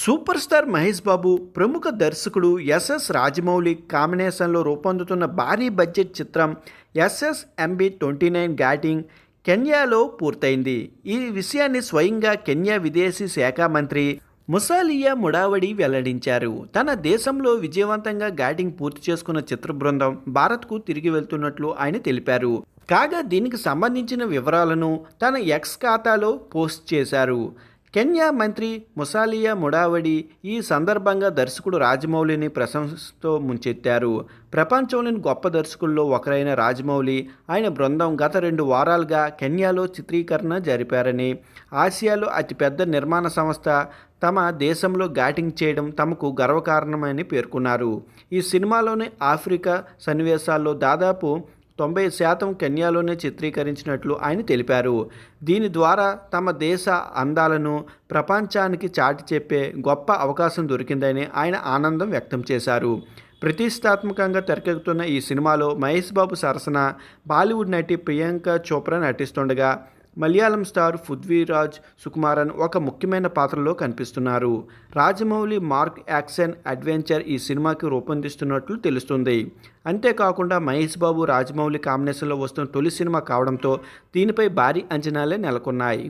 Super star Mahesh Babu ప్రముఖ దర్శకుడు SS Rajamouli కాంబినేషన్లో రూపొందుతున్న భారీ బడ్జెట్ చిత్రం SSMB29 ఘాటింగ్ కెన్యాలో పూర్తయింది. ఈ విషయాన్ని స్వయంగా కెన్యా విదేశీ శాఖ మంత్రి ముసాలియా ముడావడి వెల్లడించారు. తన దేశంలో విజయవంతంగా ఘాటింగ్ పూర్తి చేసుకున్న చిత్ర బృందం భారత్కు తిరిగి వెళ్తున్నట్లు ఆయన తెలిపారు. కాగా దీనికి సంబంధించిన వివరాలను తన ఎక్స్ ఖాతాలో పోస్ట్ చేశారు. కెన్యా మంత్రి ముసాలియా ముడావడి ఈ సందర్భంగా దర్శకుడు రాజమౌళిని ప్రశంసతో ముంచెత్తారు. ప్రపంచంలోని గొప్ప దర్శకుల్లో ఒకరైన రాజమౌళి, ఆయన బృందం గత 2 వారాలుగా కెన్యాలో చిత్రీకరణ జరిపారని, ఆసియాలో అతిపెద్ద నిర్మాణ సంస్థ తమ దేశంలో ఘాటింగ్ చేయడం తమకు గర్వకారణమని పేర్కొన్నారు. ఈ సినిమాలోని ఆఫ్రికా సన్నివేశాల్లో దాదాపు 90% కెన్యాలోనే చిత్రీకరించినట్లు ఆయన తెలిపారు. దీని ద్వారా తమ దేశ అందాలను ప్రపంచానికి చాటి చెప్పే గొప్ప అవకాశం దొరికిందని ఆయన ఆనందం వ్యక్తం చేశారు. ప్రతిష్టాత్మకంగా తెరకెక్కుతున్న ఈ సినిమాలో మహేష్ బాబు సరసన బాలీవుడ్ నటి ప్రియాంక చోప్రా నటిస్తుండగా, మలయాళం స్టార్ పృథ్వీరాజ్ సుకుమారన్ ఒక ముఖ్యమైన పాత్రలో కనిపిస్తున్నారు. రాజమౌళి మార్క్ యాక్షన్ అడ్వెంచర్ ఈ సినిమాకి రూపొందిస్తున్నట్లు తెలుస్తుంది. అంతేకాకుండా మహేష్ బాబు రాజమౌళి కాంబినేషన్లో వస్తున్న తొలి సినిమా కావడంతో దీనిపై భారీ అంచనాలే నెలకొన్నాయి.